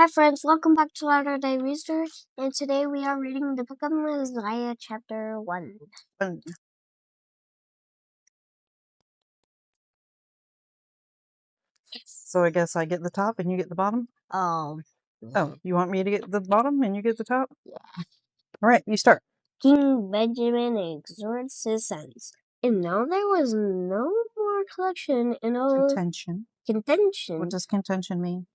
Hi friends, welcome back to Latter-day Research, and today we are reading the Book of Mosiah, Chapter 1. So I guess I get the top and you get the bottom? Oh, You want me to get the bottom and you get the top? yeah. All right, you start. King Benjamin exhorts his sons. And now there was no more collection in all Contention. contention. What does contention mean?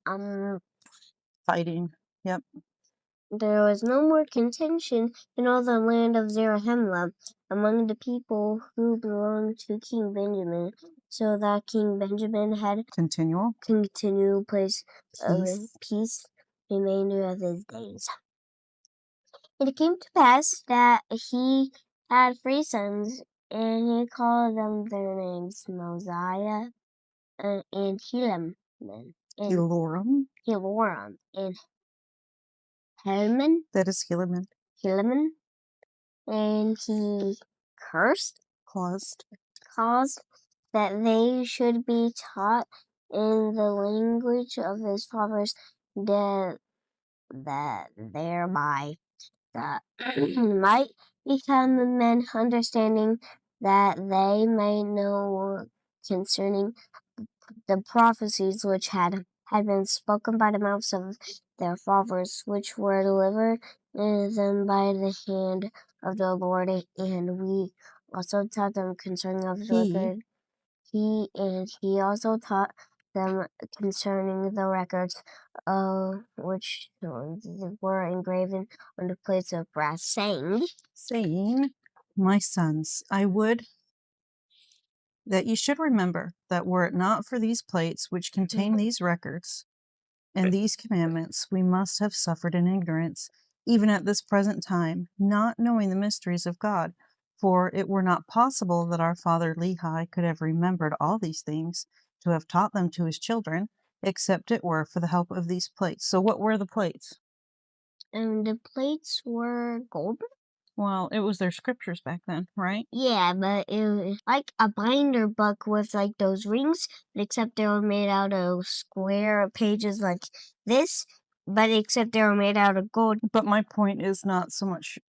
Fighting. Yep. There was no more contention in all the land of Zarahemla among the people who belonged to King Benjamin, so that King Benjamin had continual place of peace the remainder of his days. It came to pass that he had 3 sons, and he called them their names Mosiah and Helaman, Helorum. and Helman. That is Helaman. And he caused that they should be taught in the language of his fathers, that thereby might become men understanding, that they may know concerning the prophecies which had been spoken by the mouths of their fathers, which were delivered them by the hand of the Lord. And we also taught them concerning of the record. He also taught them concerning the records which were engraven on the plates of brass, saying, My sons, I would that you should remember that were it not for these plates which contain these records and these commandments, we must have suffered in ignorance, even at this present time, not knowing the mysteries of God. For it were not possible that our father Lehi could have remembered all these things, to have taught them to his children, except it were for the help of these plates. So what were the plates? And the plates were gold. Well, it was their scriptures back then, right? Yeah, but it was like a binder book with like those rings, except they were made out of square pages like this, but except they were made out of gold. But my point is not so much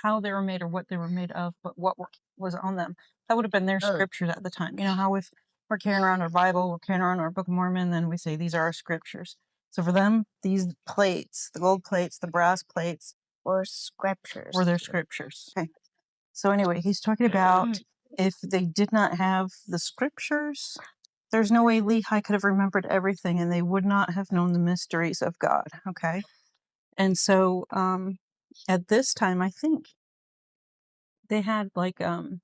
how they were made or what they were made of, but what was on them. That would have been their scriptures at the time. You know how if we're carrying around our Bible, we're carrying around our Book of Mormon, then we say these are our scriptures. So for them, these plates, the gold plates, the brass plates, Or scriptures. were their scriptures. Okay. So anyway, he's talking about if they did not have the scriptures, there's no way Lehi could have remembered everything, and they would not have known the mysteries of God. Okay. And so at this time, I think they had like the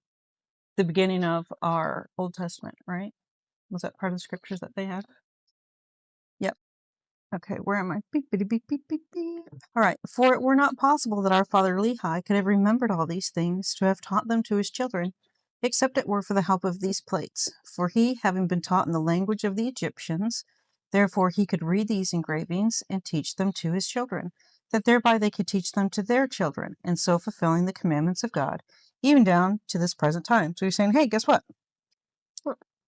beginning of our Old Testament, right? Was that part of the scriptures that they had? Yep. Okay, where am I? Beep, beep, beep, beep, beep, beep. All right. For it were not possible that our father Lehi could have remembered all these things, to have taught them to his children, except it were for the help of these plates. For he, having been taught in the language of the Egyptians, therefore he could read these engravings and teach them to his children, that thereby they could teach them to their children, and so fulfilling the commandments of God, even down to this present time. So he's saying, hey, guess what?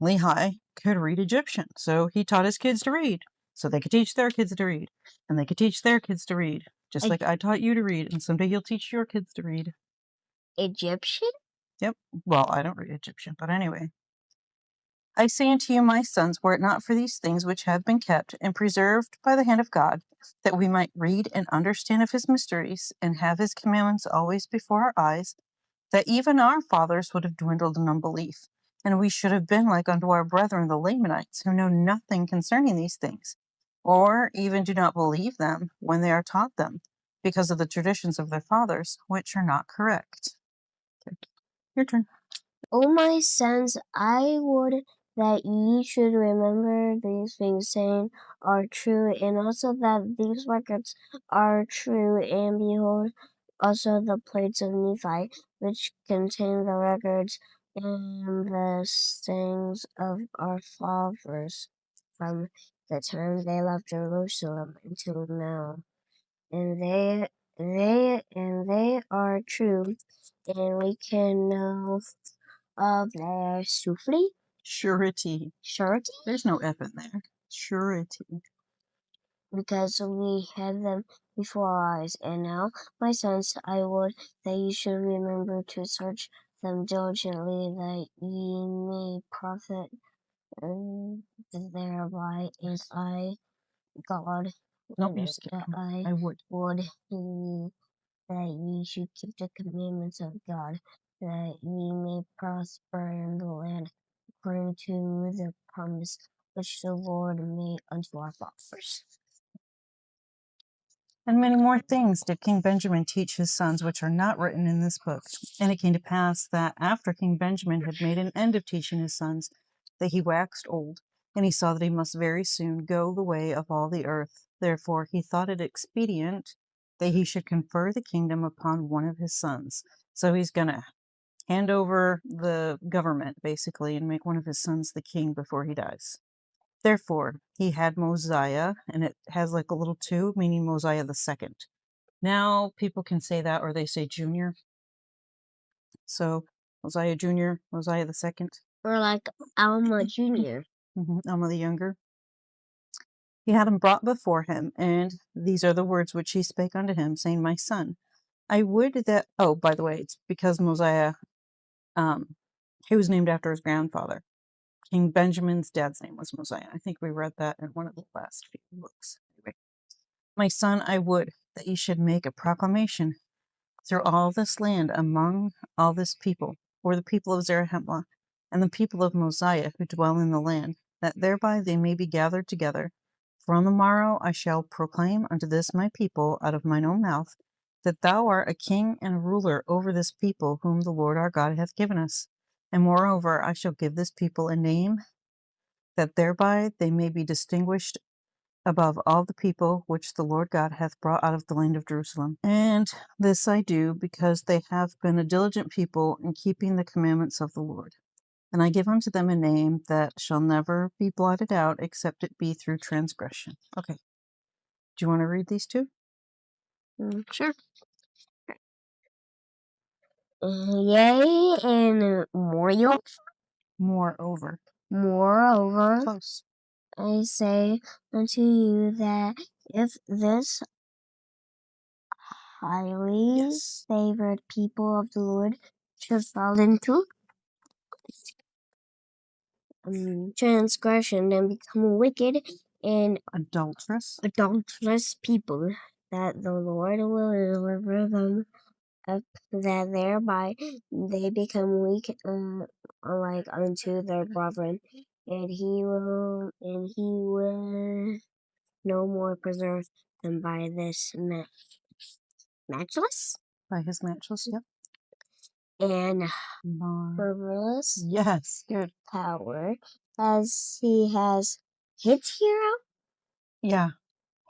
Lehi could read Egyptian, so he taught his kids to read, so they could teach their kids to read, and they could teach their kids to read, just like I taught you to read, and someday you'll teach your kids to read. Egyptian? Yep. Well, I don't read Egyptian, but anyway. I say unto you, my sons, were it not for these things which have been kept and preserved by the hand of God, that we might read and understand of his mysteries, and have his commandments always before our eyes, that even our fathers would have dwindled in unbelief, and we should have been like unto our brethren the Lamanites, who know nothing concerning these things, or even do not believe them when they are taught them, because of the traditions of their fathers, which are not correct. Okay. Your turn. O my sons, I would that ye should remember these things, saying are true, and also that these records are true. And behold, also the plates of Nephi, which contain the records and the sayings of our fathers from the time they left Jerusalem until now. And they are true, and we can know of their Surety. surety. There's no F in there. Surety. because we had them before our eyes. And now, my sons, I would that ye should remember to search them diligently, that ye may profit thereby, and I, God, Nope, you skipped that one. I would. that ye should keep the commandments of God, that ye may prosper in the land, according to the promise which the Lord made unto our fathers. And many more things did King Benjamin teach his sons, which are not written in this book. And it came to pass that after King Benjamin had made an end of teaching his sons, that he waxed old, and he saw that he must very soon go the way of all the earth. Therefore he thought it expedient that he should confer the kingdom upon one of his sons. So he's going to hand over the government, basically, and make one of his sons the king before he dies. Therefore, he had Mosiah, and it has like a little 2, meaning Mosiah the second. Now people can say that, or they say junior. So Mosiah Jr., Mosiah the second. Or like Alma Jr. Alma the younger. He had him brought before him, and these are the words which he spake unto him, saying, My son, I would that... Oh, by the way, it's because Mosiah, he was named after his grandfather. King Benjamin's dad's name was Mosiah. I think we read that in one of the last few books. Anyway, my son, I would that ye should make a proclamation through all this land among all this people, or the people of Zarahemla, and the people of Mosiah who dwell in the land, that thereby they may be gathered together. For on the morrow I shall proclaim unto this my people out of mine own mouth, that thou art a king and a ruler over this people whom the Lord our God hath given us. And moreover, I shall give this people a name, that thereby they may be distinguished above all the people which the Lord God hath brought out of the land of Jerusalem. And this I do because they have been a diligent people in keeping the commandments of the Lord. And I give unto them a name that shall never be blotted out, except it be through transgression. Okay. Do you want to read these two? Sure. Yea, and Moreover. Close. I say unto you that if this highly favored people of the Lord should fall into transgression and become wicked and adulterous people, that the Lord will deliver them up, that thereby they become weak like unto their brethren, and he will no more preserve them by this matchless By his matchless, yep. and marvelous Yes, good. power, as he has his hero Yeah,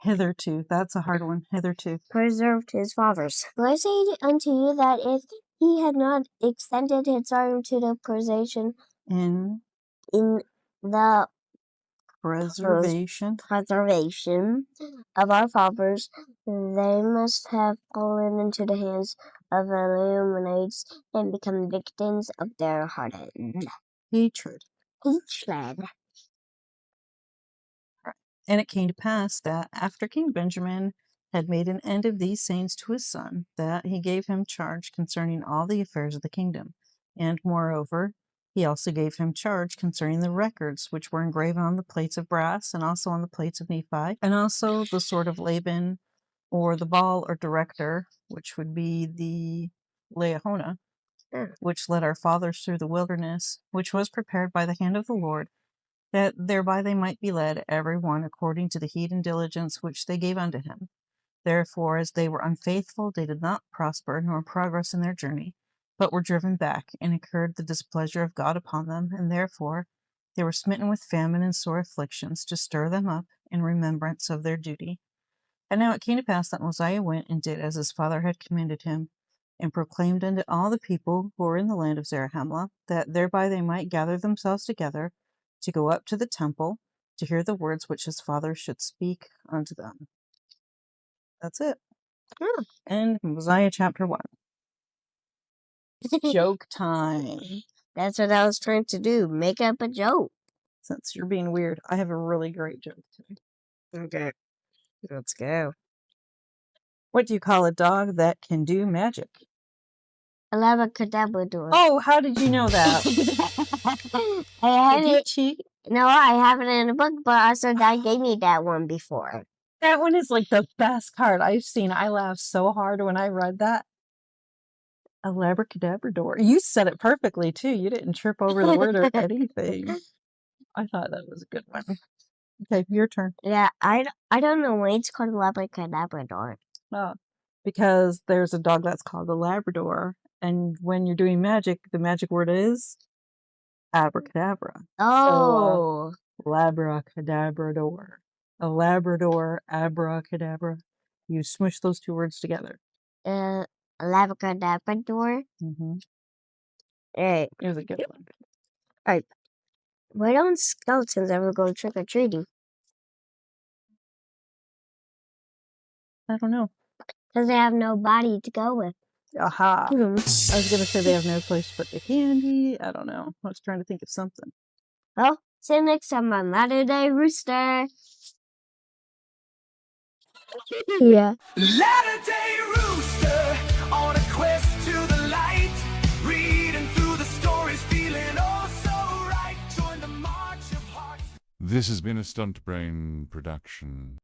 hitherto. That's a hard one. Hitherto. preserved his fathers. But I say unto you that if he had not extended his arm to the preservation In the preservation of our fathers, they must have fallen into the hands of the Illuminates and become victims of their hardened hatred. And it came to pass that after King Benjamin had made an end of these sayings to his son, that he gave him charge concerning all the affairs of the kingdom. And moreover, he also gave him charge concerning the records which were engraven on the plates of brass, and also on the plates of Nephi, and also the sword of Laban, or the ball or director, which would be the Leahona, which led our fathers through the wilderness, which was prepared by the hand of the Lord, that thereby they might be led every one according to the heed and diligence which they gave unto him. Therefore, as they were unfaithful, they did not prosper nor progress in their journey, but were driven back, and incurred the displeasure of God upon them, and therefore they were smitten with famine and sore afflictions, to stir them up in remembrance of their duty. And now it came to pass that Mosiah went and did as his father had commanded him, and proclaimed unto all the people who were in the land of Zarahemla, that thereby they might gather themselves together to go up to the temple, to hear the words which his father should speak unto them. That's it. And Mosiah chapter 1. Joke time. That's what I was trying to do. Make up a joke. Since you're being weird, I have a really great joke today. Okay. Let's go. What do you call a dog that can do magic? A Labrador. Oh, how did you know that? I have Did you it. cheat? No, I have it in a book, but also Dad gave me that one before. That one is like the best card I've seen. I laughed so hard when I read that. A Labrador. You said it perfectly too. You didn't trip over the word or anything. I thought that was a good one. Okay, your turn. Yeah, I don't know why it's called Labrador. Because there's a dog that's called a Labrador, and when you're doing magic, the magic word is abracadabra. Oh. So, labracadabrador. A Labrador, abracadabra. You smush those two words together. A Labrador. Mm-hmm. Alright. It was a good one. Alright. Why don't skeletons ever go trick-or-treating? I don't know. Because they have no body to go with. Aha. I was going to say they have no place to put the candy. I don't know. I was trying to think of something. Well, see you next time on Latter-day Rooster. Yeah. Latter-day Rooster, on a quest to the light, reading through the stories, feeling oh so right. Join the march of hearts. This has been a Stunt Brain production.